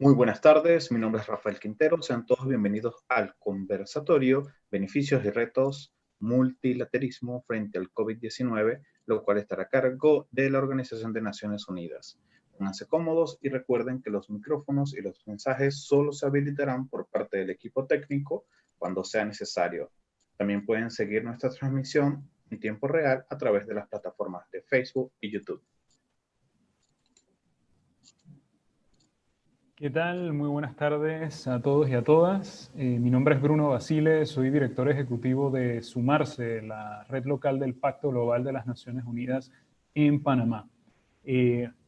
Muy buenas tardes, mi nombre es Rafael Quintero, sean todos bienvenidos al conversatorio Beneficios y Retos Multilaterismo frente al COVID-19, lo cual estará a cargo de la Organización de Naciones Unidas. Pónganse cómodos y recuerden que los micrófonos y los mensajes solo se habilitarán por parte del equipo técnico cuando sea necesario. También pueden seguir nuestra transmisión en tiempo real a través de las plataformas de Facebook y YouTube. ¿Qué tal? Muy buenas tardes a todos y a todas. Mi nombre es Bruno Basile, soy director ejecutivo de Sumarse, la red local del Pacto Global de las Naciones Unidas en Panamá.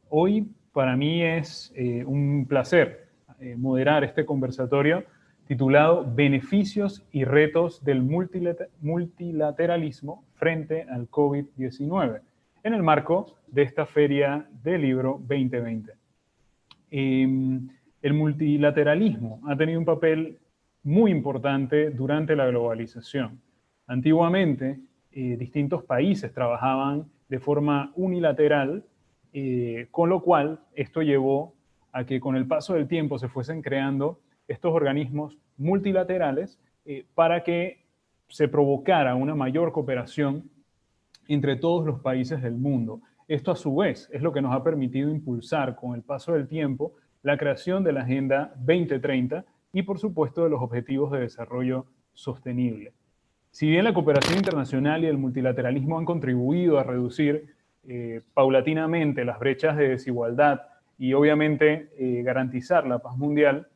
Hoy para mí es un placer moderar este conversatorio titulado Beneficios y Retos del Multilateralismo frente al COVID-19, en el marco de esta Feria del Libro 2020. El multilateralismo ha tenido un papel muy importante durante la globalización. Antiguamente, distintos países trabajaban de forma unilateral, con lo cual esto llevó a que con el paso del tiempo se fuesen creando estos organismos multilaterales para que se provocara una mayor cooperación entre todos los países del mundo. Esto a su vez es lo que nos ha permitido impulsar con el paso del tiempo la creación de la Agenda 2030 y por supuesto de los Objetivos de Desarrollo Sostenible. Si bien la cooperación internacional y el multilateralismo han contribuido a reducir paulatinamente las brechas de desigualdad y obviamente garantizar la paz mundial,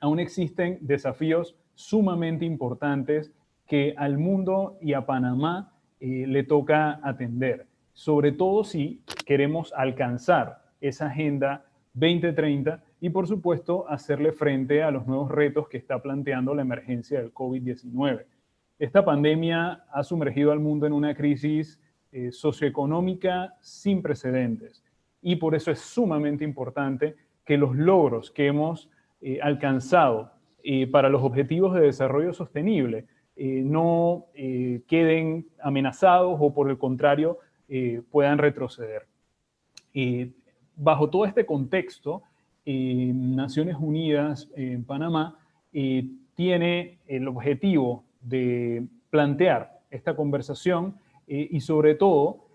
aún existen desafíos sumamente importantes que al mundo y a Panamá le toca atender, sobre todo si queremos alcanzar esa Agenda 2030 y por supuesto hacerle frente a los nuevos retos que está planteando la emergencia del COVID-19. Esta pandemia ha sumergido al mundo en una crisis socioeconómica sin precedentes y por eso es sumamente importante que los logros que hemos alcanzado para los objetivos de desarrollo sostenible no queden amenazados o por el contrario puedan retroceder. Bajo todo este contexto, Naciones Unidas en Panamá tiene el objetivo de plantear esta conversación y sobre todo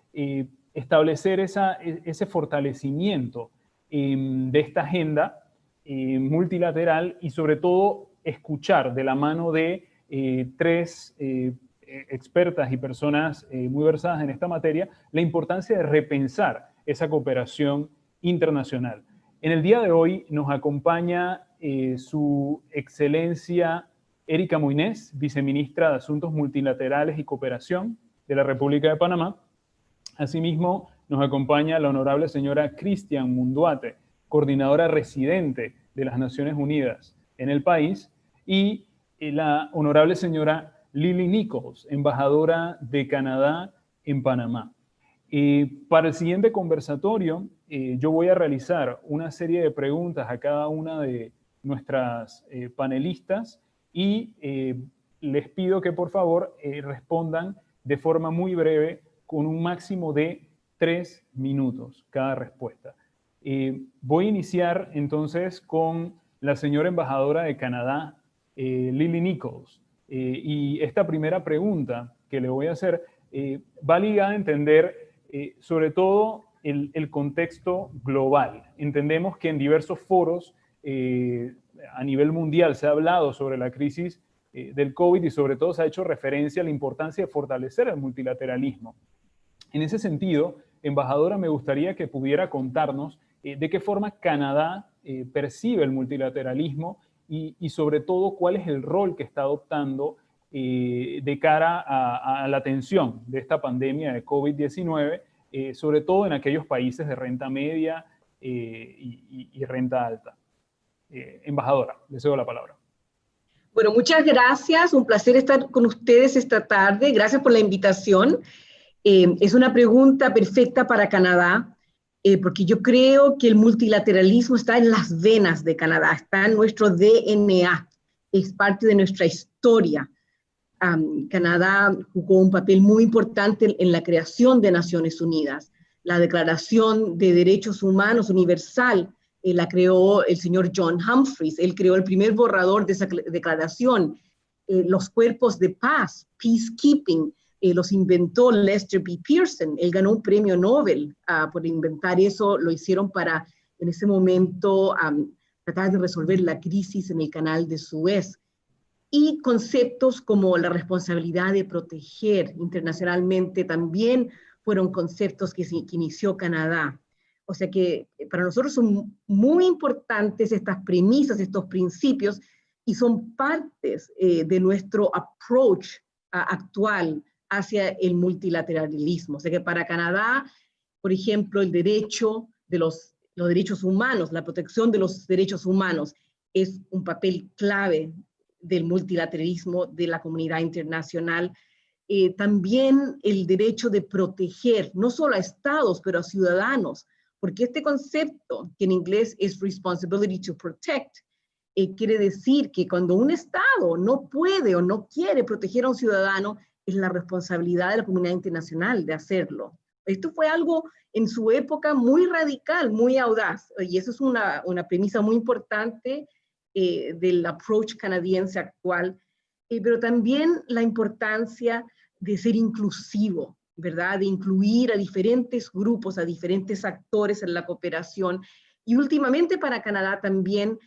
establecer ese fortalecimiento de esta agenda multilateral y sobre todo escuchar de la mano de tres expertas y personas muy versadas en esta materia la importancia de repensar esa cooperación internacional. En el día de hoy nos acompaña su excelencia Erika Moines, viceministra de Asuntos Multilaterales y Cooperación de la República de Panamá. Asimismo, nos acompaña la honorable señora Cristian Munduate, coordinadora residente de las Naciones Unidas en el país, y la honorable señora Lily Nichols, embajadora de Canadá en Panamá. Para el siguiente conversatorio, yo voy a realizar una serie de preguntas a cada una de nuestras panelistas y les pido que por favor respondan de forma muy breve con un máximo de 3 minutos cada respuesta. Voy a iniciar entonces con la señora embajadora de Canadá, Lily Nichols. Y esta primera pregunta que le voy a hacer va ligada a entender sobre todo el contexto global. Entendemos que en diversos foros a nivel mundial se ha hablado sobre la crisis del COVID y sobre todo se ha hecho referencia a la importancia de fortalecer el multilateralismo. En ese sentido, embajadora, me gustaría que pudiera contarnos de qué forma Canadá percibe el multilateralismo y sobre todo cuál es el rol que está adoptando de cara a la atención de esta pandemia de COVID-19, sobre todo en aquellos países de renta media y renta alta. Embajadora, le cedo la palabra. Bueno, muchas gracias. Un placer estar con ustedes esta tarde. Gracias por la invitación. Es una pregunta perfecta para Canadá, porque yo creo que el multilateralismo está en las venas de Canadá, está en nuestro DNA, es parte de nuestra historia. Canadá jugó un papel muy importante en la creación de Naciones Unidas. La Declaración de Derechos Humanos Universal la creó el señor John Humphreys. Él creó el primer borrador de esa declaración. Los cuerpos de paz, peacekeeping, los inventó Lester B. Pearson. Él ganó un premio Nobel por inventar eso. Lo hicieron para, en ese momento, tratar de resolver la crisis en el canal de Suez. Y conceptos como la responsabilidad de proteger internacionalmente también fueron conceptos que inició Canadá. O sea que para nosotros son muy importantes estas premisas, estos principios, y son partes de nuestro approach actual hacia el multilateralismo. O sea que para Canadá, por ejemplo, el derecho de los derechos humanos, la protección de los derechos humanos, es un papel clave del multilateralismo, de la comunidad internacional. También el derecho de proteger, no solo a estados, pero a ciudadanos, porque este concepto, que en inglés es responsibility to protect, quiere decir que cuando un estado no puede o no quiere proteger a un ciudadano, es la responsabilidad de la comunidad internacional de hacerlo. Esto fue algo en su época muy radical, muy audaz, y eso es una premisa muy importante del approach canadiense actual, pero también la importancia de ser inclusivo, ¿verdad? De incluir a diferentes grupos, a diferentes actores en la cooperación, y últimamente para Canadá también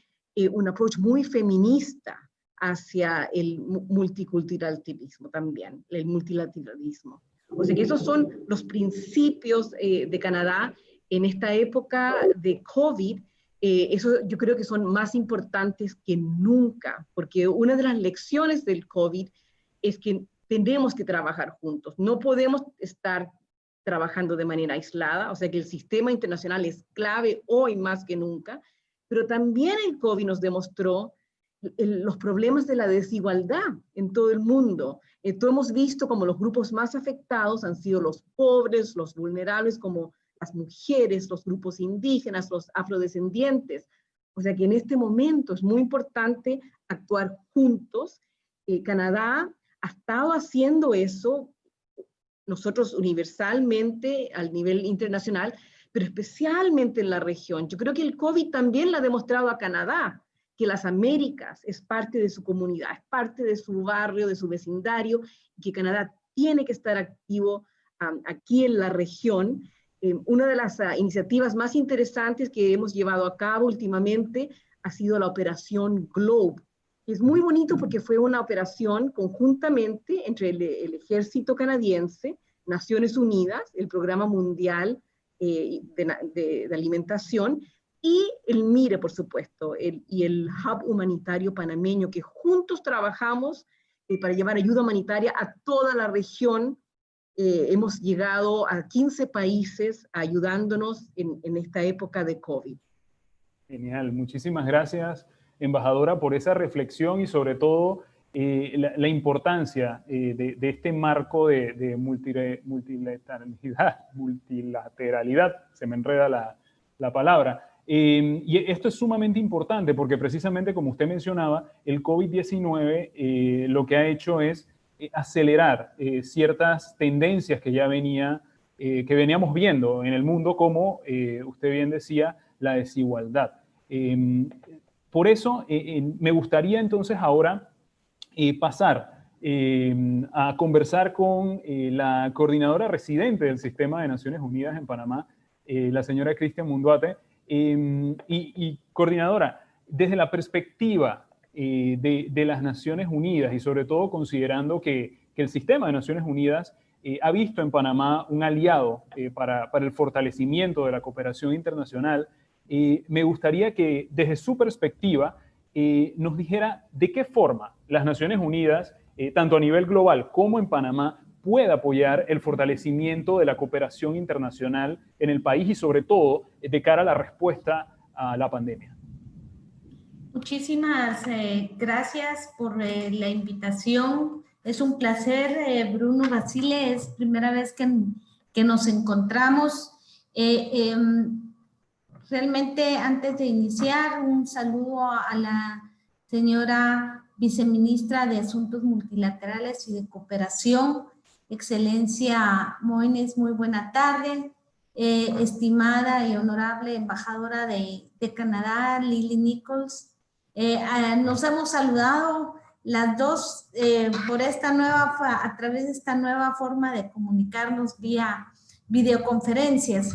un approach muy feminista hacia el multiculturalismo también, el multilateralismo. O sea que esos son los principios de Canadá en esta época de COVID. Eso yo creo que son más importantes que nunca, porque una de las lecciones del COVID es que tenemos que trabajar juntos, no podemos estar trabajando de manera aislada, o sea que el sistema internacional es clave hoy más que nunca, pero también el COVID nos demostró los problemas de la desigualdad en todo el mundo. Hemos visto como los grupos más afectados han sido los pobres, los vulnerables, como las mujeres, los grupos indígenas, los afrodescendientes. O sea que en este momento es muy importante actuar juntos. Canadá ha estado haciendo eso, nosotros universalmente al nivel internacional, pero especialmente en la región. Yo creo que el COVID también le ha demostrado a Canadá que las Américas es parte de su comunidad, es parte de su barrio, de su vecindario, y que Canadá tiene que estar activo aquí en la región. Una de las iniciativas más interesantes que hemos llevado a cabo últimamente ha sido la Operación Globe. Es muy bonito porque fue una operación conjuntamente entre el ejército canadiense, Naciones Unidas, el Programa Mundial de Alimentación, y el MIRE, por supuesto, y el Hub Humanitario Panameño, que juntos trabajamos para llevar ayuda humanitaria a toda la región. Hemos llegado a 15 países ayudándonos en esta época de COVID. Genial, muchísimas gracias, embajadora, por esa reflexión y sobre todo la importancia de este marco de multilateralidad, se me enreda la palabra. Y esto es sumamente importante porque precisamente como usted mencionaba, el COVID-19 lo que ha hecho es acelerar ciertas tendencias que ya que veníamos viendo en el mundo, como usted bien decía, la desigualdad. Por eso me gustaría entonces ahora pasar a conversar con la coordinadora residente del Sistema de Naciones Unidas en Panamá, la señora Cristian Munduate. Y coordinadora, desde la perspectiva de las Naciones Unidas y sobre todo considerando que el sistema de Naciones Unidas ha visto en Panamá un aliado para el fortalecimiento de la cooperación internacional, me gustaría que desde su perspectiva nos dijera de qué forma las Naciones Unidas, tanto a nivel global como en Panamá, puede apoyar el fortalecimiento de la cooperación internacional en el país y sobre todo de cara a la respuesta a la pandemia. Muchísimas gracias por la invitación. Es un placer, Bruno Basile, es primera vez que nos encontramos. Realmente, antes de iniciar, un saludo a la señora viceministra de Asuntos Multilaterales y de Cooperación, Excelencia Moines, muy buena tarde. estimada y honorable embajadora de Canadá, Lily Nichols. Nos hemos saludado las dos a través de esta nueva forma de comunicarnos vía videoconferencias.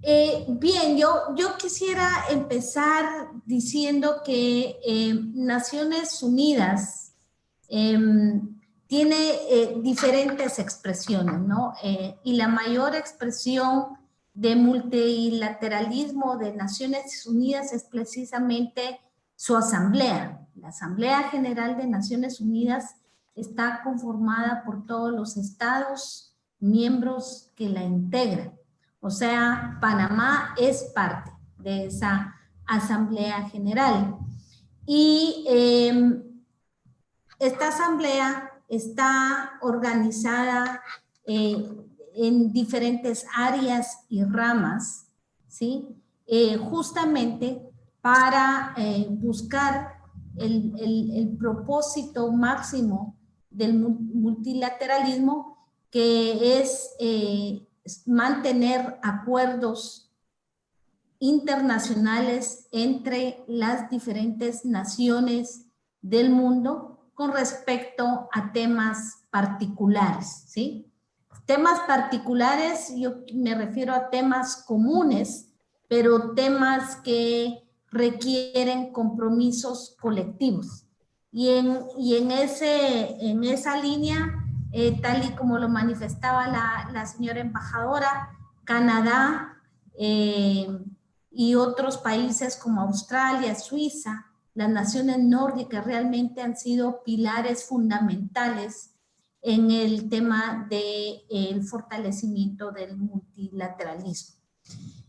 Bien, yo quisiera empezar diciendo que Naciones Unidas tiene diferentes expresiones, ¿no? Y la mayor expresión de multilateralismo de Naciones Unidas es precisamente su asamblea. La Asamblea General de Naciones Unidas está conformada por todos los estados miembros que la integran. O sea, Panamá es parte de esa Asamblea General. Y esta asamblea está organizada en diferentes áreas y ramas, ¿sí? Justamente para buscar el propósito máximo del multilateralismo, que es mantener acuerdos internacionales entre las diferentes naciones del mundo con respecto a temas particulares, ¿sí? Temas particulares, yo me refiero a temas comunes, pero temas que requieren compromisos colectivos. Y en esa línea, tal y como lo manifestaba la señora embajadora, Canadá y otros países como Australia, Suiza, las naciones nórdicas realmente han sido pilares fundamentales en el tema del fortalecimiento del multilateralismo.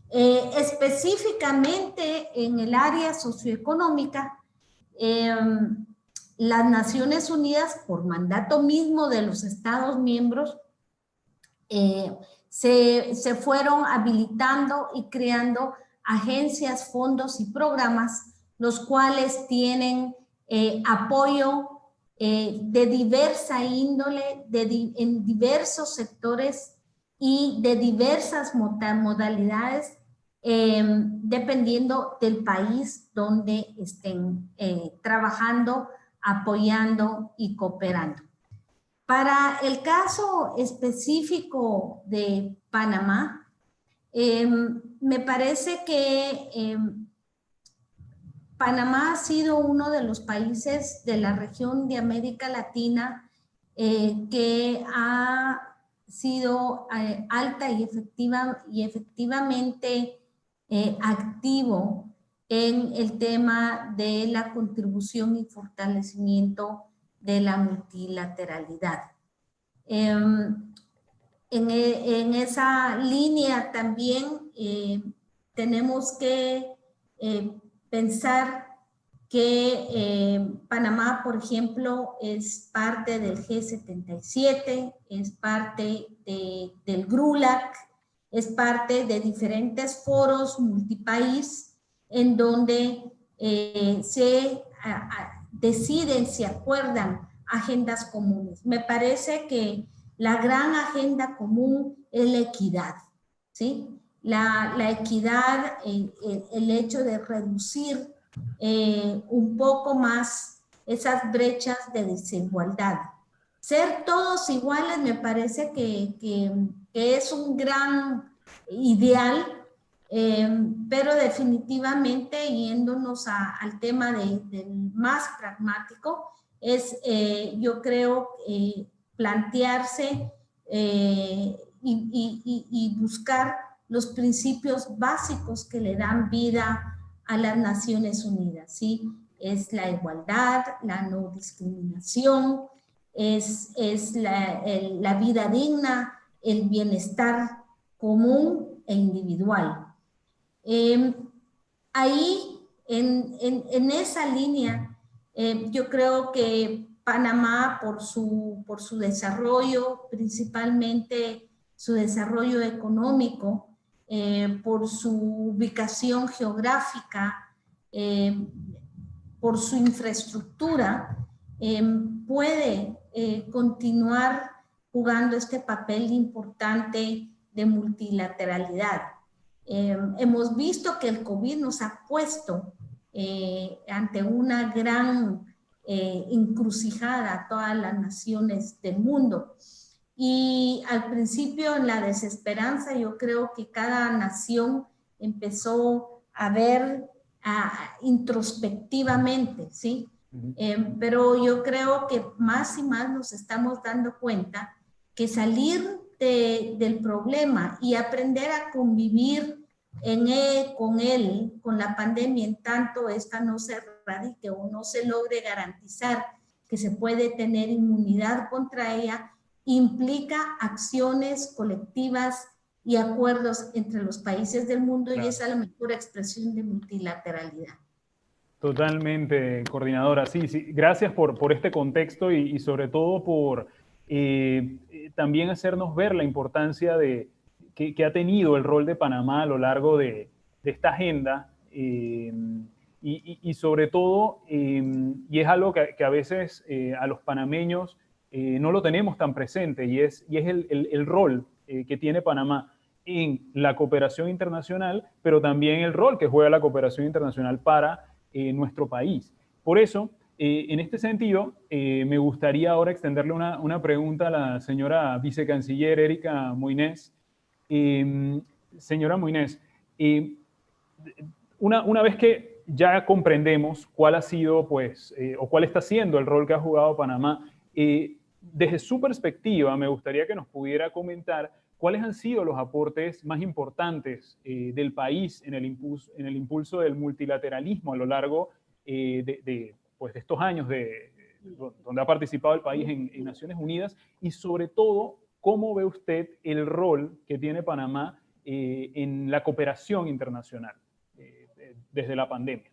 Específicamente en el área socioeconómica, las Naciones Unidas, por mandato mismo de los Estados miembros, se fueron habilitando y creando agencias, fondos y programas, los cuales tienen apoyo de diversa índole, en diversos sectores y de diversas modalidades, dependiendo del país donde estén trabajando, apoyando y cooperando. Para el caso específico de Panamá, me parece que Panamá ha sido uno de los países de la región de América Latina que ha sido alta y efectivamente activo en el tema de la contribución y fortalecimiento de la multilateralidad. En esa línea también tenemos que pensar que Panamá, por ejemplo, es parte del G77, es parte del GRULAC, es parte de diferentes foros multipaís en donde se deciden, se acuerdan agendas comunes. Me parece que la gran agenda común es la equidad, ¿sí? La equidad, el hecho de reducir un poco más esas brechas de desigualdad. Ser todos iguales me parece que es un gran ideal, pero definitivamente yéndonos al tema del más pragmático, es yo creo plantearse y buscar los principios básicos que le dan vida a las Naciones Unidas, ¿sí? Es la igualdad, la no discriminación, es la vida digna, el bienestar común e individual. Ahí, en esa línea, yo creo que Panamá, por su desarrollo, principalmente su desarrollo económico, por su ubicación geográfica, por su infraestructura, puede continuar jugando este papel importante de multilateralidad. Hemos visto que el COVID nos ha puesto ante una gran encrucijada a todas las naciones del mundo. Y al principio, en la desesperanza, yo creo que cada nación empezó a ver introspectivamente, ¿sí? Pero yo creo que más y más nos estamos dando cuenta que salir del problema y aprender a convivir con la pandemia, en tanto esta no se erradique o no se logre garantizar que se puede tener inmunidad contra ella, implica acciones colectivas y acuerdos entre los países del mundo, claro. Y esa es la mejor expresión de multilateralidad. Totalmente, coordinadora. Sí, sí. Gracias por este contexto y sobre todo por también hacernos ver la importancia que ha tenido el rol de Panamá a lo largo de esta agenda y sobre todo, y es algo que a veces a los panameños no lo tenemos tan presente, y es el rol que tiene Panamá en la cooperación internacional, pero también el rol que juega la cooperación internacional para nuestro país. Por eso, en este sentido, me gustaría ahora extenderle una pregunta a la señora vicecanciller Erika Moines. Señora Moines, una vez que ya comprendemos cuál ha sido, pues, o cuál está siendo el rol que ha jugado Panamá, desde su perspectiva, me gustaría que nos pudiera comentar cuáles han sido los aportes más importantes del país en el impulso del multilateralismo a lo largo de estos años donde ha participado el país en Naciones Unidas, y sobre todo, ¿cómo ve usted el rol que tiene Panamá en la cooperación internacional desde la pandemia?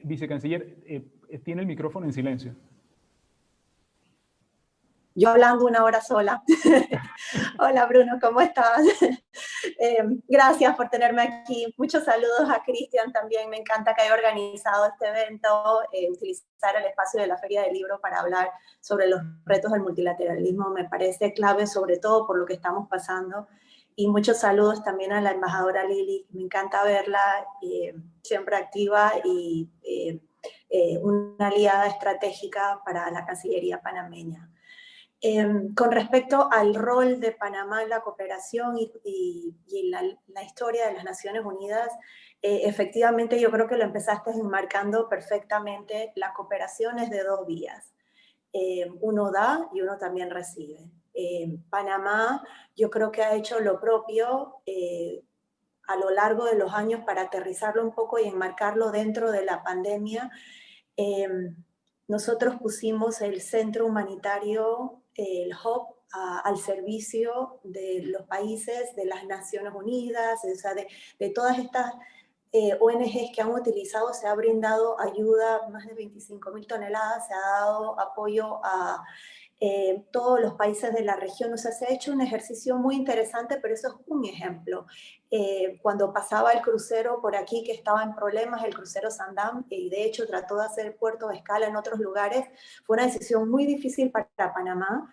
Vicecanciller, tiene el micrófono en silencio. Yo hablando una hora sola. Hola Bruno, ¿cómo estás? Gracias por tenerme aquí. Muchos saludos a Cristian también. Me encanta que haya organizado este evento, utilizar el espacio de la Feria del Libro para hablar sobre los retos del multilateralismo. Me parece clave, sobre todo por lo que estamos pasando. Y muchos saludos también a la embajadora Lili. Me encanta verla, siempre activa y una aliada estratégica para la Cancillería panameña. Con respecto al rol de Panamá en la cooperación y la historia de las Naciones Unidas, efectivamente yo creo que lo empezaste enmarcando perfectamente. La cooperación es de dos vías. Uno da y uno también recibe. Panamá yo creo que ha hecho lo propio a lo largo de los años para aterrizarlo un poco y enmarcarlo dentro de la pandemia. Nosotros pusimos el centro humanitario, el hub, al servicio de los países, de las Naciones Unidas, o sea, de todas estas ONGs que han utilizado. Se ha brindado ayuda, más de 25.000 toneladas, se ha dado apoyo a todos los países de la región. O sea, se ha hecho un ejercicio muy interesante, pero eso es un ejemplo. Cuando pasaba el crucero por aquí, que estaba en problemas, el crucero Sandam, y de hecho trató de hacer puerto de escala en otros lugares, fue una decisión muy difícil para Panamá.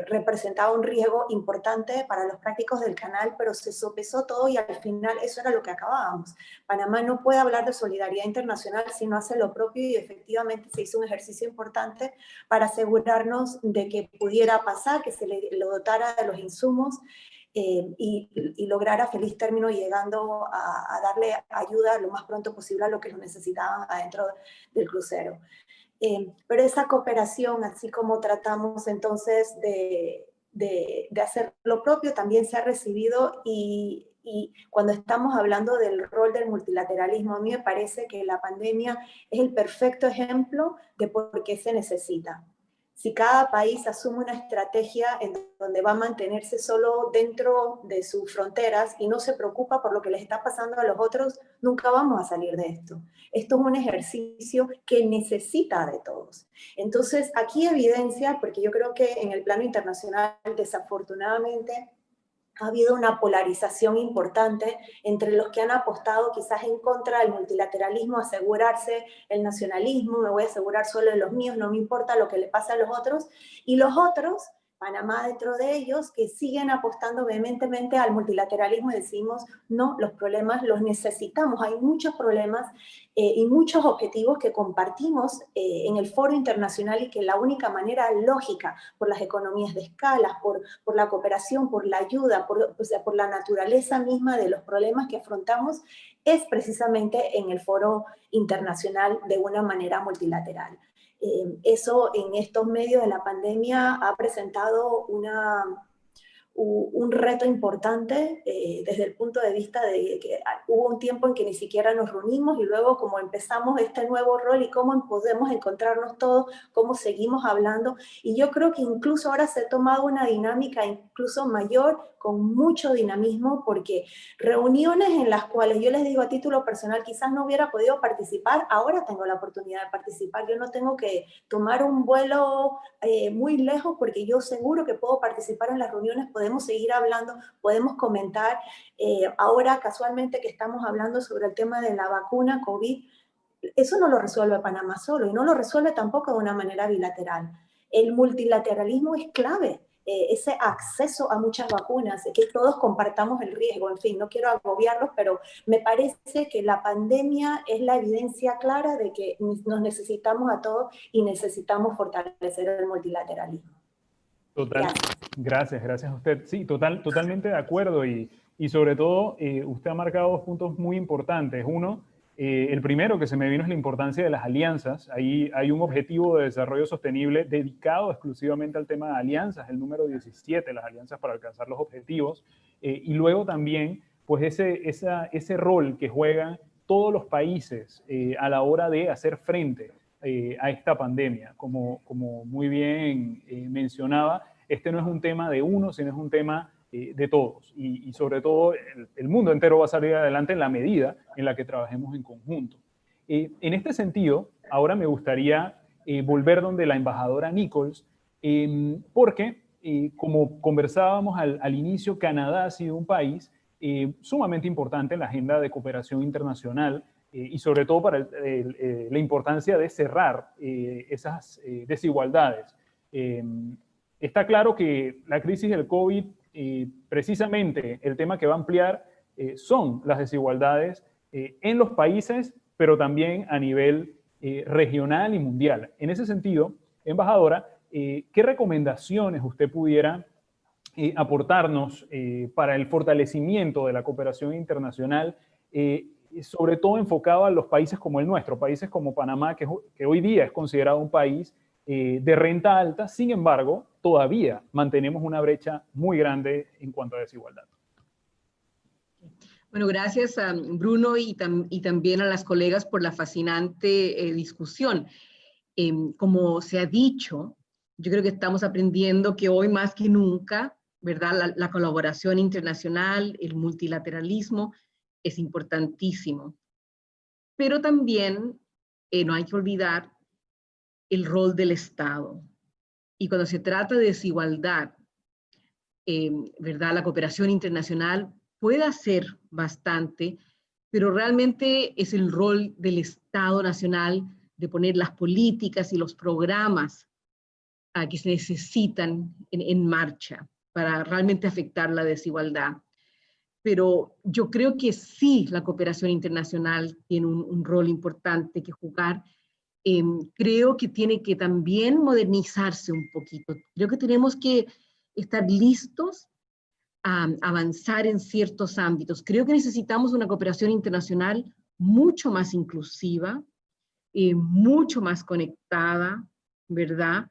Representaba un riesgo importante para los prácticos del canal, pero se sopesó todo y al final eso era lo que acabábamos. Panamá no puede hablar de solidaridad internacional si no hace lo propio, y efectivamente se hizo un ejercicio importante para asegurarnos de que pudiera pasar, que se lo dotara de los insumos y lograra feliz término, llegando a darle ayuda lo más pronto posible a lo que lo necesitaban adentro del crucero. Pero esa cooperación, así como tratamos entonces de hacer lo propio, también se ha recibido, y cuando estamos hablando del rol del multilateralismo, a mí me parece que la pandemia es el perfecto ejemplo de por qué se necesita. si cada país asume una estrategia en donde va a mantenerse solo dentro de sus fronteras y no se preocupa por lo que les está pasando a los otros, nunca vamos a salir de esto. Esto es un ejercicio que necesita de todos. Entonces, aquí evidencia, porque yo creo que en el plano internacional, desafortunadamente, ha habido una polarización importante entre los que han apostado quizás en contra del multilateralismo, asegurarse el nacionalismo, me voy a asegurar solo de los míos, no me importa lo que le pasa a los otros, y los otros, Panamá dentro de ellos, que siguen apostando vehementemente al multilateralismo y decimos, no, los problemas los necesitamos, hay muchos problemas y muchos objetivos que compartimos en el foro internacional y que la única manera lógica, por las economías de escala, por la cooperación, por la ayuda, por la naturaleza misma de los problemas que afrontamos, es precisamente en el foro internacional de una manera multilateral. Eso en estos medios de la pandemia ha presentado un reto importante desde el punto de vista de que hubo un tiempo en que ni siquiera nos reunimos y luego como empezamos este nuevo rol y cómo podemos encontrarnos todos, cómo seguimos hablando, y yo creo que incluso ahora se ha tomado una dinámica incluso mayor, con mucho dinamismo, porque reuniones en las cuales yo les digo a título personal quizás no hubiera podido participar, ahora tengo la oportunidad de participar, yo no tengo que tomar un vuelo muy lejos porque yo seguro que puedo participar en las reuniones, podemos seguir hablando, podemos comentar. Ahora casualmente que estamos hablando sobre el tema de la vacuna COVID, eso no lo resuelve Panamá solo y no lo resuelve tampoco de una manera bilateral. El multilateralismo es clave. Ese acceso a muchas vacunas, que todos compartamos el riesgo, en fin, no quiero agobiarlos, pero me parece que la pandemia es la evidencia clara de que nos necesitamos a todos y necesitamos fortalecer el multilateralismo. Total, gracias a usted. Sí, totalmente de acuerdo y sobre todo usted ha marcado dos puntos muy importantes. Uno, el primero que se me vino es la importancia de las alianzas. Ahí hay un objetivo de desarrollo sostenible dedicado exclusivamente al tema de alianzas, el número 17, las alianzas para alcanzar los objetivos. Y luego también, pues ese rol que juegan todos los países a la hora de hacer frente a esta pandemia. Como muy bien mencionaba, este no es un tema de uno, sino es un tema de todos. Y sobre todo, el mundo entero va a salir adelante en la medida en la que trabajemos en conjunto. En este sentido, ahora me gustaría volver donde la embajadora Nichols, porque, como conversábamos al inicio, Canadá ha sido un país sumamente importante en la agenda de cooperación internacional, y sobre todo para la importancia de cerrar esas desigualdades. Está claro que la crisis del COVID, precisamente el tema que va a ampliar son las desigualdades en los países, pero también a nivel regional y mundial. En ese sentido, embajadora, ¿qué recomendaciones usted pudiera aportarnos para el fortalecimiento de la cooperación internacional, sobre todo enfocado a los países como el nuestro, países como Panamá, que hoy día es considerado un país de renta alta? Sin embargo, todavía mantenemos una brecha muy grande en cuanto a desigualdad. Bueno, gracias a Bruno y también a las colegas por la fascinante discusión. Como se ha dicho, yo creo que estamos aprendiendo que hoy más que nunca, ¿verdad? La colaboración internacional, el multilateralismo es importantísimo. Pero también no hay que olvidar el rol del Estado. Y cuando se trata de desigualdad, ¿verdad? La cooperación internacional puede hacer bastante, pero realmente es el rol del Estado nacional de poner las políticas y los programas que se necesitan en marcha para realmente afectar la desigualdad. Pero yo creo que sí, la cooperación internacional tiene un rol importante que jugar. Creo que tiene que también modernizarse un poquito. Creo que tenemos que estar listos a avanzar en ciertos ámbitos. Creo que necesitamos una cooperación internacional mucho más inclusiva, mucho más conectada, ¿verdad?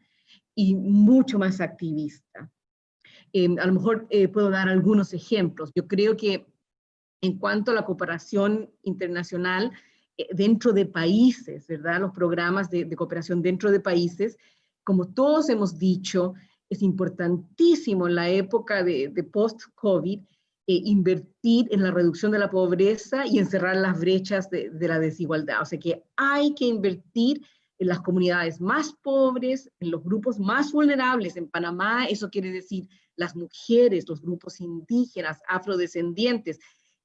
Y mucho más activista. A lo mejor puedo dar algunos ejemplos. Yo creo que en cuanto a la cooperación internacional, dentro de países, ¿verdad? Los programas de cooperación dentro de países, como todos hemos dicho, es importantísimo en la época de post-COVID invertir en la reducción de la pobreza y en cerrar las brechas de la desigualdad. O sea que hay que invertir en las comunidades más pobres, en los grupos más vulnerables. En Panamá eso quiere decir las mujeres, los grupos indígenas, afrodescendientes.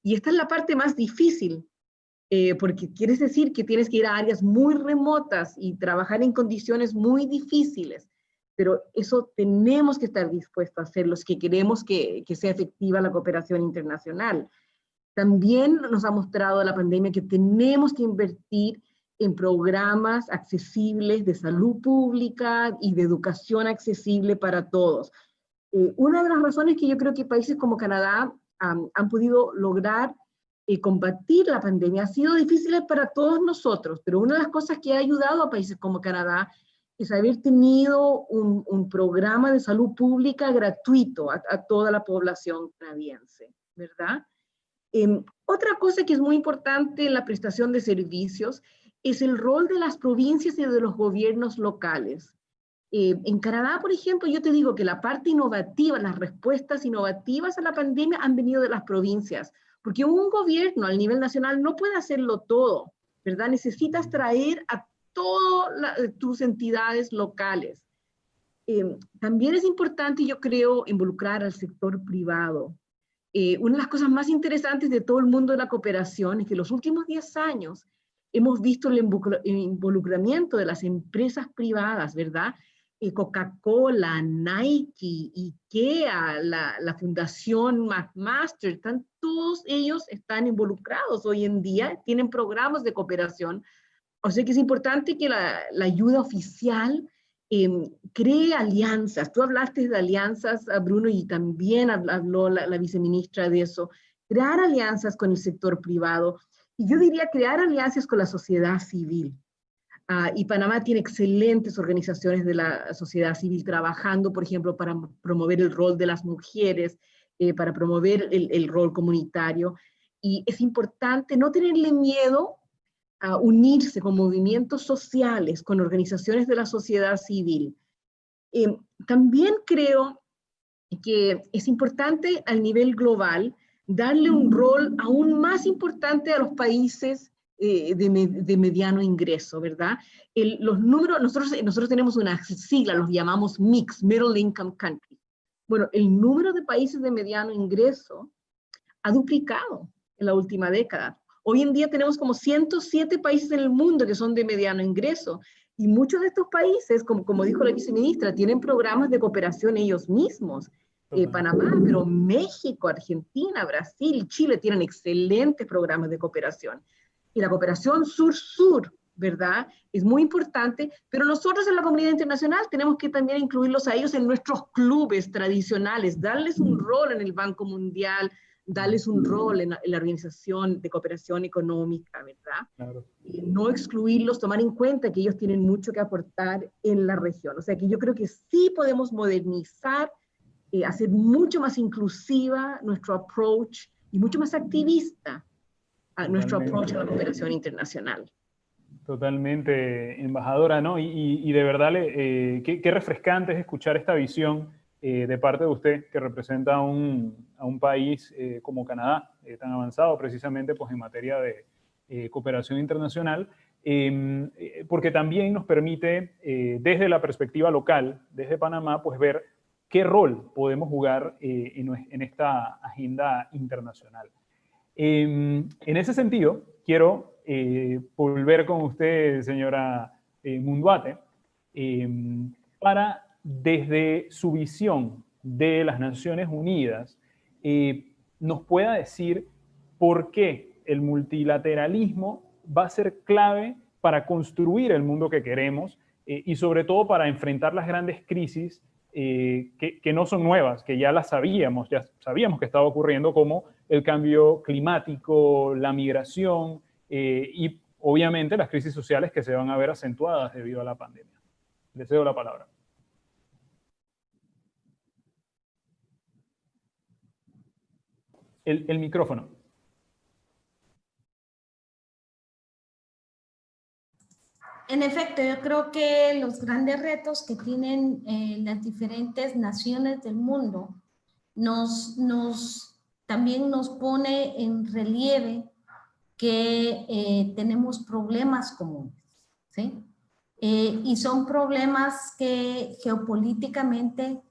Y esta es la parte más difícil, porque quiere decir que tienes que ir a áreas muy remotas y trabajar en condiciones muy difíciles. Pero eso tenemos que estar dispuestos a hacer los que queremos que sea efectiva la cooperación internacional. También nos ha mostrado la pandemia que tenemos que invertir en programas accesibles de salud pública y de educación accesible para todos. Una de las razones que yo creo que países como Canadá han podido lograr combatir la pandemia ha sido difícil para todos nosotros, pero una de las cosas que ha ayudado a países como Canadá es haber tenido un programa de salud pública gratuito a toda la población canadiense, ¿verdad? Otra cosa que es muy importante en la prestación de servicios es el rol de las provincias y de los gobiernos locales. En Canadá, por ejemplo, yo te digo que la parte innovativa, las respuestas innovativas a la pandemia han venido de las provincias, porque un gobierno al nivel nacional no puede hacerlo todo, ¿verdad? Necesitas traer a todas tus entidades locales. También es importante, yo creo, involucrar al sector privado. Una de las cosas más interesantes de todo el mundo de la cooperación es que en los últimos 10 años hemos visto el involucramiento de las empresas privadas, ¿verdad? Coca-Cola, Nike, IKEA, la Fundación McMaster, todos ellos están involucrados hoy en día, tienen programas de cooperación. O sea que es importante que la ayuda oficial cree alianzas. Tú hablaste de alianzas, Bruno, y también habló la viceministra de eso. Crear alianzas con el sector privado. Y yo diría crear alianzas con la sociedad civil. Y Panamá tiene excelentes organizaciones de la sociedad civil trabajando, por ejemplo, para promover el rol de las mujeres, para promover el rol comunitario. Y es importante no tenerle miedo a unirse con movimientos sociales, con organizaciones de la sociedad civil. También creo que es importante al nivel global darle un rol aún más importante a los países de mediano ingreso, ¿verdad? Los números, nosotros tenemos una sigla, los llamamos MICS, Middle Income Countries. Bueno, el número de países de mediano ingreso ha duplicado en la última década. Hoy en día tenemos como 107 países en el mundo que son de mediano ingreso, y muchos de estos países, como dijo la viceministra, tienen programas de cooperación ellos mismos. Panamá, pero México, Argentina, Brasil, Chile tienen excelentes programas de cooperación. Y la cooperación sur-sur, ¿verdad? Es muy importante, pero nosotros en la comunidad internacional tenemos que también incluirlos a ellos en nuestros clubes tradicionales, darles un rol en el Banco Mundial, darles un rol en la Organización de Cooperación Económica, ¿verdad? Claro. No excluirlos, tomar en cuenta que ellos tienen mucho que aportar en la región. O sea que yo creo que sí podemos modernizar, hacer mucho más inclusiva nuestro approach y mucho más activista a nuestro approach a la cooperación internacional. Totalmente, embajadora, ¿no? Y de verdad, qué refrescante es escuchar esta visión de parte de usted, que representa a un país como Canadá, tan avanzado precisamente pues, en materia de cooperación internacional, porque también nos permite, desde la perspectiva local, desde Panamá, pues ver qué rol podemos jugar en esta agenda internacional. En ese sentido, quiero volver con usted, señora Munduate, para, desde su visión de las Naciones Unidas, nos pueda decir por qué el multilateralismo va a ser clave para construir el mundo que queremos y sobre todo para enfrentar las grandes crisis que no son nuevas, que ya sabíamos que estaba ocurriendo, como el cambio climático, la migración y obviamente las crisis sociales que se van a ver acentuadas debido a la pandemia. Le cedo la palabra. El micrófono. En efecto, yo creo que los grandes retos que tienen las diferentes naciones del mundo también nos pone en relieve que tenemos problemas comunes, ¿sí? Y son problemas que geopolíticamente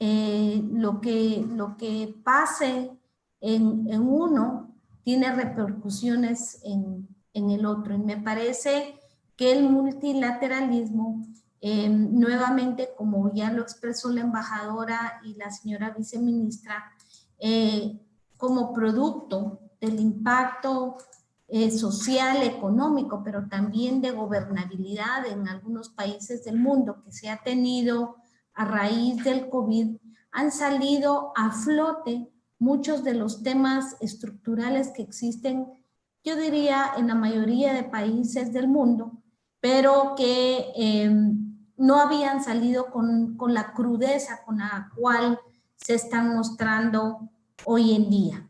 lo que pase en uno tiene repercusiones en el otro. Y me parece que el multilateralismo, nuevamente, como ya lo expresó la embajadora y la señora viceministra, como producto del impacto social, económico, pero también de gobernabilidad en algunos países del mundo que se ha tenido a raíz del COVID, han salido a flote muchos de los temas estructurales que existen, yo diría, en la mayoría de países del mundo, pero que no habían salido con la crudeza con la cual se están mostrando hoy en día.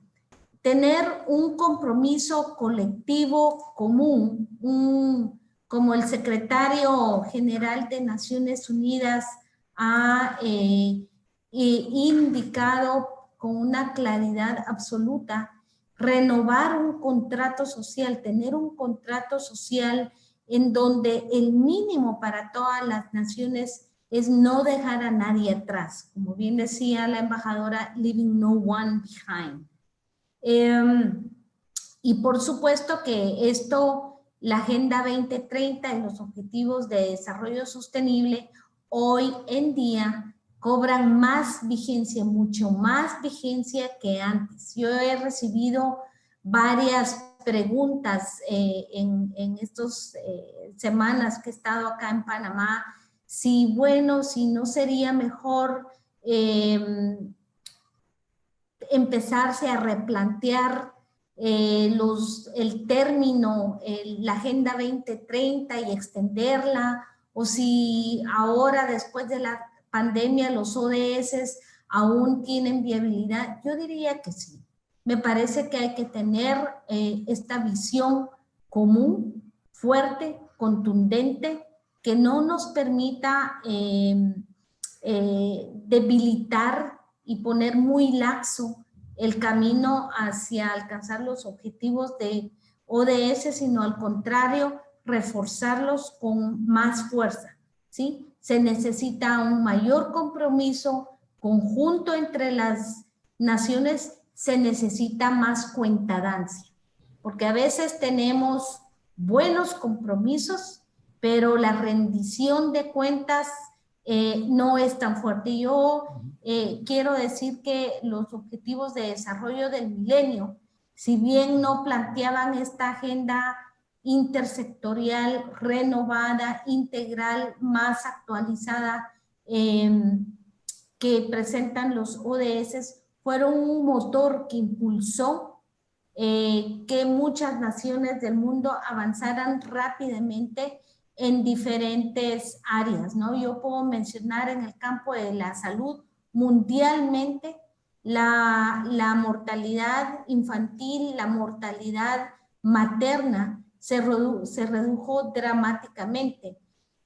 Tener un compromiso colectivo común, como el secretario general de Naciones Unidas ha indicado con una claridad absoluta, renovar un contrato social, tener un contrato social en donde el mínimo para todas las naciones es no dejar a nadie atrás. Como bien decía la embajadora, leaving no one behind. Y por supuesto que esto, la Agenda 2030 y los Objetivos de Desarrollo Sostenible, hoy en día cobran más vigencia, mucho más vigencia que antes. Yo he recibido varias preguntas en estas semanas que he estado acá en Panamá, si no sería mejor empezarse a replantear el término, la Agenda 2030 y extenderla, o si ahora después de la pandemia los ODS aún tienen viabilidad. Yo diría que sí. Me parece que hay que tener esta visión común, fuerte, contundente, que no nos permita debilitar y poner muy laxo el camino hacia alcanzar los objetivos de ODS, sino al contrario, reforzarlos con más fuerza, ¿sí? Se necesita un mayor compromiso conjunto entre las naciones, se necesita más cuentadancia, porque a veces tenemos buenos compromisos, pero la rendición de cuentas no es tan fuerte. Yo quiero decir que los objetivos de desarrollo del milenio, si bien no planteaban esta agenda intersectorial, renovada, integral, más actualizada que presentan los ODS, fueron un motor que impulsó que muchas naciones del mundo avanzaran rápidamente en diferentes áreas, ¿no? Yo puedo mencionar en el campo de la salud mundialmente la mortalidad infantil, la mortalidad materna se redujo dramáticamente.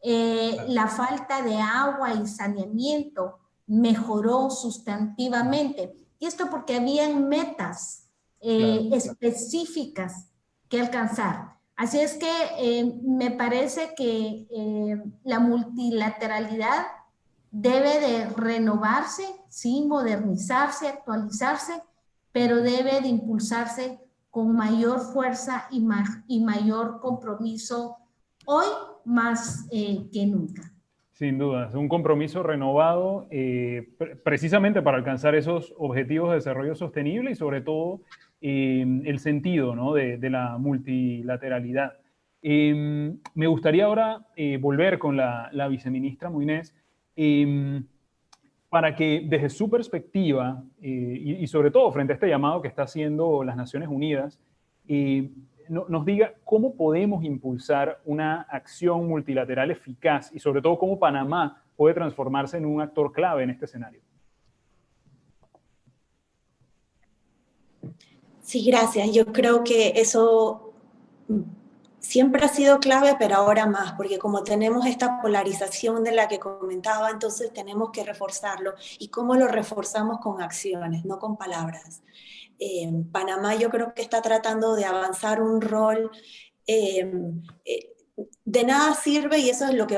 La falta de agua y saneamiento mejoró sustantivamente. Y esto porque habían metas específicas que alcanzar. Así es que me parece que la multilateralidad debe de renovarse, sí, modernizarse, actualizarse, pero debe de impulsarse con mayor fuerza y mayor compromiso hoy más que nunca. Sin duda, es un compromiso renovado precisamente para alcanzar esos objetivos de desarrollo sostenible y sobre todo el sentido, ¿no?, de la multilateralidad. Me gustaría ahora volver con la viceministra Moines para que desde su perspectiva y sobre todo frente a este llamado que está haciendo las Naciones Unidas, nos diga cómo podemos impulsar una acción multilateral eficaz y sobre todo cómo Panamá puede transformarse en un actor clave en este escenario. Sí, gracias. Yo creo que eso siempre ha sido clave, pero ahora más, porque como tenemos esta polarización de la que comentaba, entonces tenemos que reforzarlo. ¿Y cómo lo reforzamos? Con acciones, no con palabras. Panamá yo creo que está tratando de avanzar un rol eh, eh, de nada sirve, y eso es lo que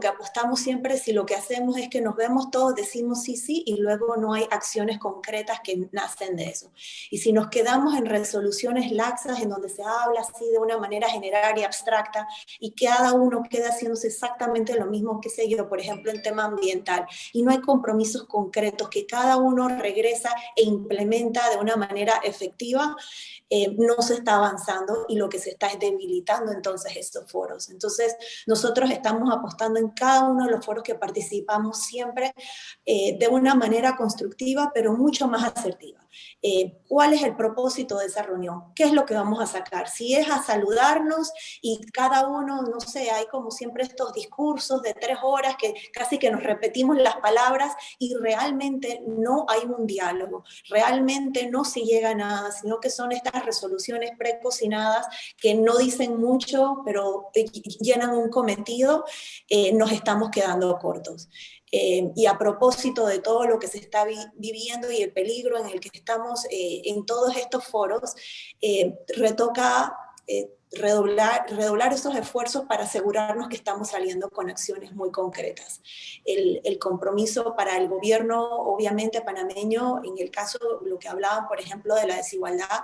apostamos siempre, si lo que hacemos es que nos vemos todos, decimos sí, sí, y luego no hay acciones concretas que nacen de eso. Y si nos quedamos en resoluciones laxas, en donde se habla así de una manera general y abstracta, y cada uno queda haciéndose exactamente lo mismo, qué sé yo, por ejemplo, en tema ambiental, y no hay compromisos concretos que cada uno regresa e implementa de una manera efectiva, no se está avanzando, y lo que se está es debilitando entonces estos foros. Entonces, nosotros estamos apostando en cada uno de los foros que participamos siempre de una manera constructiva, pero mucho más asertiva. ¿Cuál es el propósito de esa reunión? ¿Qué es lo que vamos a sacar? Si es a saludarnos y cada uno, no sé, hay como siempre estos discursos de 3 horas que casi que nos repetimos las palabras y realmente no hay un diálogo, realmente no se llega a nada, sino que son estas resoluciones precocinadas que no dicen mucho, pero llenan un cometido, nos estamos quedando cortos. Y a propósito de todo lo que se está viviendo y el peligro en el que estamos en todos estos foros, retoca redoblar esos esfuerzos para asegurarnos que estamos saliendo con acciones muy concretas. El compromiso para el gobierno, obviamente panameño, en el caso, lo que hablaban, por ejemplo, de la desigualdad,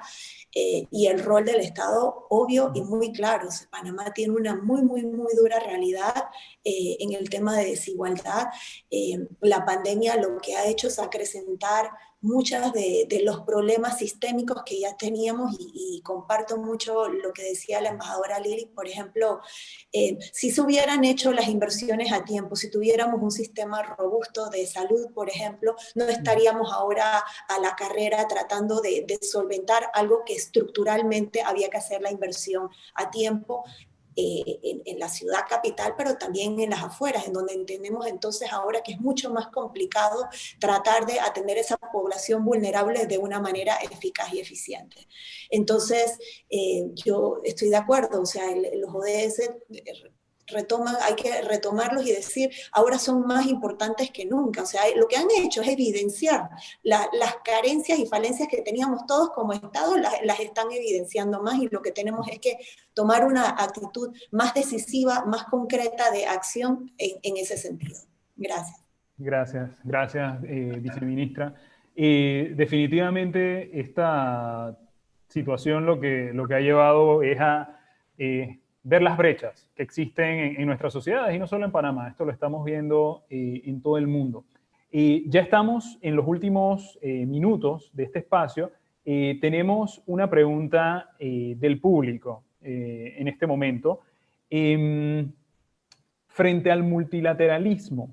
y el rol del Estado, obvio y muy claro. O sea, Panamá tiene una muy, muy, muy dura realidad en el tema de desigualdad. La pandemia lo que ha hecho es acrecentar muchas de los problemas sistémicos que ya teníamos, y comparto mucho lo que decía la embajadora Lili, por ejemplo, si se hubieran hecho las inversiones a tiempo, si tuviéramos un sistema robusto de salud, por ejemplo, no estaríamos ahora a la carrera tratando de solventar algo que estructuralmente había que hacer la inversión a tiempo. En la ciudad capital, pero también en las afueras, en donde entendemos entonces ahora que es mucho más complicado tratar de atender esa población vulnerable de una manera eficaz y eficiente. Entonces, yo estoy de acuerdo, o sea, los ODS hay que retomarlos y decir, ahora son más importantes que nunca. O sea, lo que han hecho es evidenciar las carencias y falencias que teníamos todos como Estado, las están evidenciando más, y lo que tenemos es que tomar una actitud más decisiva, más concreta de acción en ese sentido. Gracias. Gracias, viceministra. Definitivamente esta situación lo que ha llevado es a ver las brechas que existen en nuestras sociedades, y no solo en Panamá, esto lo estamos viendo en todo el mundo. Ya estamos en los últimos minutos de este espacio. Tenemos una pregunta del público en este momento. Frente al multilateralismo,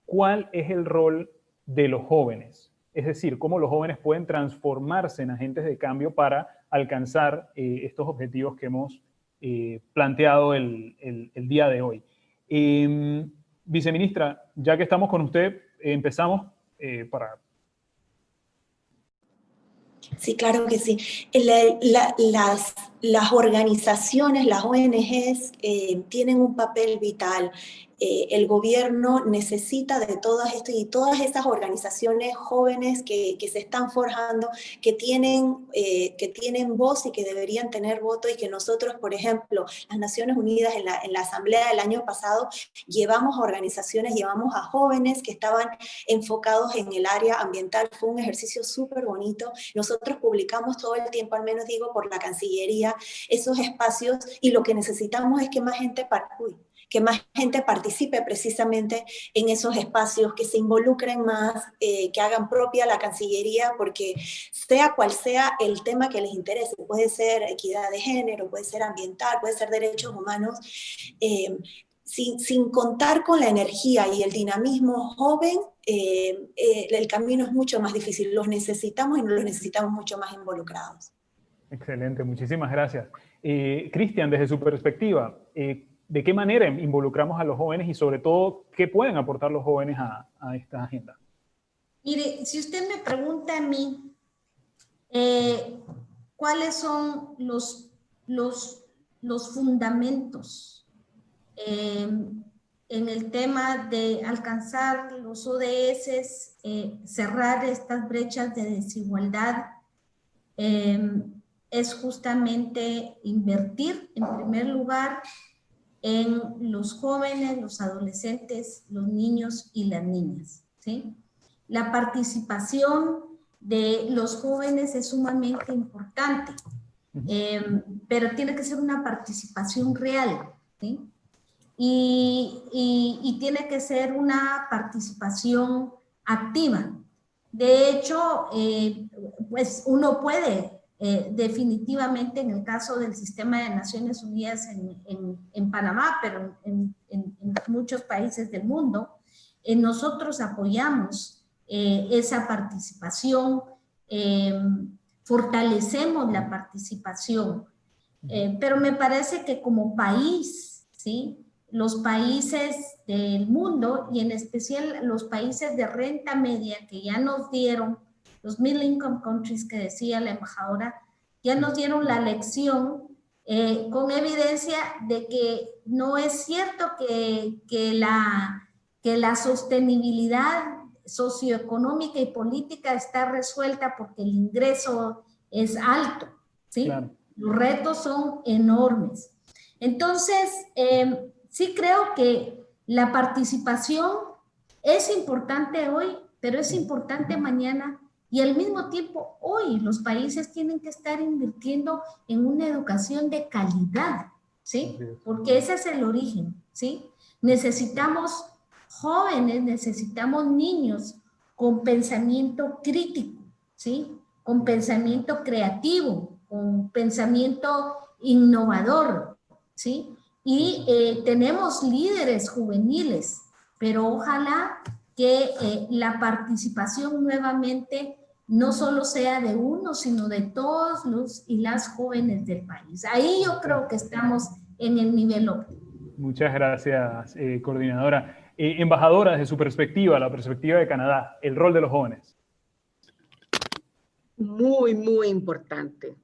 ¿cuál es el rol de los jóvenes? Es decir, cómo los jóvenes pueden transformarse en agentes de cambio para alcanzar estos objetivos que hemos planteado el día de hoy. Viceministra, ya que estamos con usted, empezamos para... Sí, claro que sí. Las organizaciones, las ONGs, tienen un papel vital. El gobierno necesita de todas estas y todas esas organizaciones jóvenes que se están forjando, que tienen voz y que deberían tener voto, y que nosotros, por ejemplo, las Naciones Unidas en la Asamblea del año pasado, llevamos a jóvenes que estaban enfocados en el área ambiental. Fue un ejercicio súper bonito. Nosotros publicamos todo el tiempo, al menos digo, por la Cancillería, esos espacios, y lo que necesitamos es que más gente participe precisamente en esos espacios, que se involucren más, que hagan propia la Cancillería, porque sea cual sea el tema que les interese, puede ser equidad de género, puede ser ambiental, puede ser derechos humanos, sin contar con la energía y el dinamismo joven, el camino es mucho más difícil. Los necesitamos, y los necesitamos mucho más involucrados. Excelente, muchísimas gracias. Cristian, desde su perspectiva, ¿de qué manera involucramos a los jóvenes, y sobre todo, qué pueden aportar los jóvenes a esta agenda? Mire, si usted me pregunta a mí, ¿cuáles son los los fundamentos en el tema de alcanzar los ODS, cerrar estas brechas de desigualdad, es justamente invertir en primer lugar en los jóvenes, los adolescentes, los niños y las niñas, ¿sí? La participación de los jóvenes es sumamente importante, pero tiene que ser una participación real, ¿sí? Y tiene que ser una participación activa. De hecho, pues uno puede definitivamente, en el caso del sistema de Naciones Unidas en Panamá, pero en muchos países del mundo, nosotros apoyamos esa participación, fortalecemos la participación, pero me parece que como país, ¿sí?, los países del mundo y en especial los países de renta media que ya nos dieron, los middle income countries que decía la embajadora, ya nos dieron la lección con evidencia de que no es cierto que la sostenibilidad socioeconómica y política está resuelta porque el ingreso es alto, ¿sí? Claro. Los retos son enormes. Entonces, sí creo que la participación es importante hoy, pero es importante mañana, y al mismo tiempo hoy los países tienen que estar invirtiendo en una educación de calidad, ¿sí? Porque ese es el origen, ¿sí? Necesitamos jóvenes, necesitamos niños con pensamiento crítico, ¿sí? Con pensamiento creativo, con pensamiento innovador, ¿sí? Y tenemos líderes juveniles, pero ojalá que la participación nuevamente no solo sea de uno, sino de todos los y las jóvenes del país. Ahí yo creo que estamos en el nivel óptimo. Muchas gracias, coordinadora. Embajadora, desde su perspectiva, la perspectiva de Canadá, el rol de los jóvenes. Muy, muy importante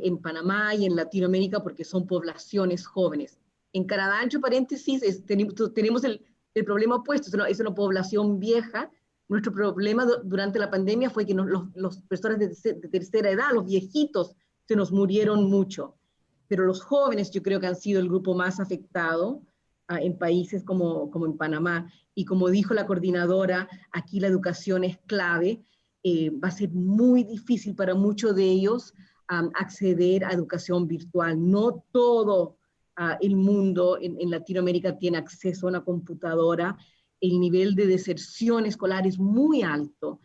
en Panamá y en Latinoamérica porque son poblaciones jóvenes. En Canadá, entre paréntesis, tenemos el problema opuesto, es una población vieja. Nuestro problema durante la pandemia fue que los personas de tercera edad, los viejitos, se nos murieron mucho. Pero los jóvenes yo creo que han sido el grupo más afectado en países como en Panamá. Y como dijo la coordinadora, aquí la educación es clave. Va a ser muy difícil para muchos de ellos acceder a educación virtual. No todo el mundo en Latinoamérica tiene acceso a una computadora. El nivel de deserción escolar es muy alto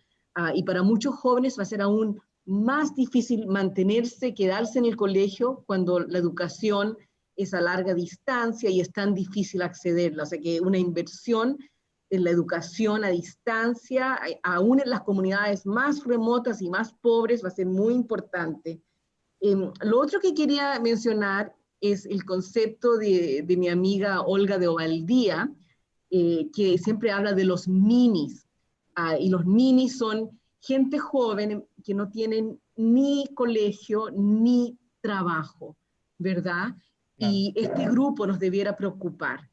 y para muchos jóvenes va a ser aún más difícil mantenerse, quedarse en el colegio cuando la educación es a larga distancia y es tan difícil accederla. O sea que una inversión en la educación a distancia, aún en las comunidades más remotas y más pobres, va a ser muy importante. Lo otro que quería mencionar es el concepto de mi amiga Olga de Ovaldía, que siempre habla de los ninis. Y los ninis son gente joven que no tienen ni colegio ni trabajo, ¿verdad? Claro. Y este grupo nos debiera preocupar.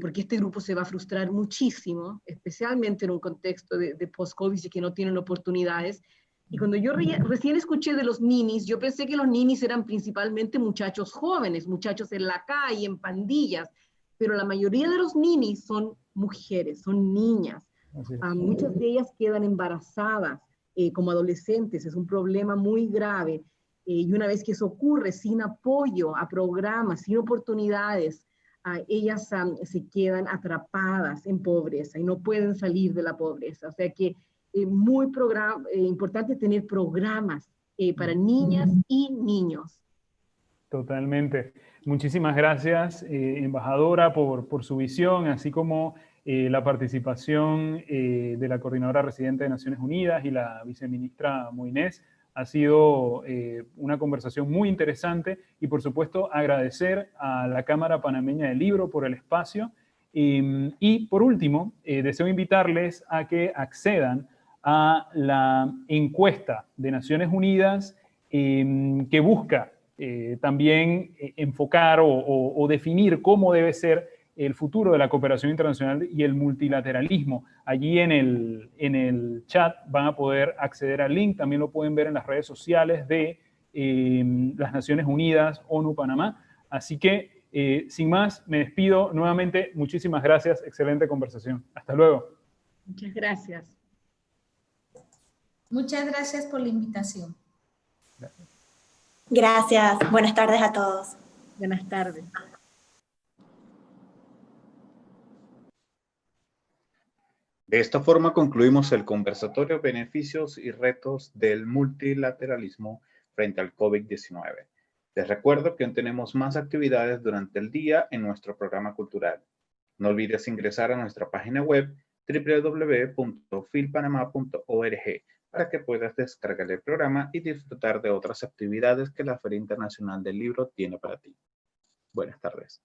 Porque este grupo se va a frustrar muchísimo, especialmente en un contexto de post-COVID y que no tienen oportunidades. Y cuando yo recién escuché de los ninis, yo pensé que los ninis eran principalmente muchachos jóvenes, muchachos en la calle, en pandillas, pero la mayoría de los ninis son mujeres, son niñas. Muchas de ellas quedan embarazadas como adolescentes, es un problema muy grave. Y una vez que eso ocurre, sin apoyo a programas, sin oportunidades, ellas se quedan atrapadas en pobreza y no pueden salir de la pobreza. O sea que muy importante tener programas para niñas y niños. Totalmente. Muchísimas gracias, embajadora, por su visión, así como la participación de la coordinadora residente de Naciones Unidas y la viceministra Moinés. Ha sido una conversación muy interesante y, por supuesto, agradecer a la Cámara Panameña del Libro por el espacio. Y, por último, deseo invitarles a que accedan a la encuesta de Naciones Unidas que busca también enfocar o definir cómo debe ser el futuro de la cooperación internacional y el multilateralismo. Allí en el chat van a poder acceder al link, también lo pueden ver en las redes sociales de las Naciones Unidas, ONU, Panamá. Así que, sin más, me despido nuevamente. Muchísimas gracias, excelente conversación. Hasta luego. Muchas gracias. Muchas gracias por la invitación. Gracias. Buenas tardes a todos. Buenas tardes. De esta forma concluimos el conversatorio Beneficios y retos del multilateralismo frente al COVID-19. Les recuerdo que aún tenemos más actividades durante el día en nuestro programa cultural. No olvides ingresar a nuestra página web www.filpanama.org para que puedas descargar el programa y disfrutar de otras actividades que la Feria Internacional del Libro tiene para ti. Buenas tardes.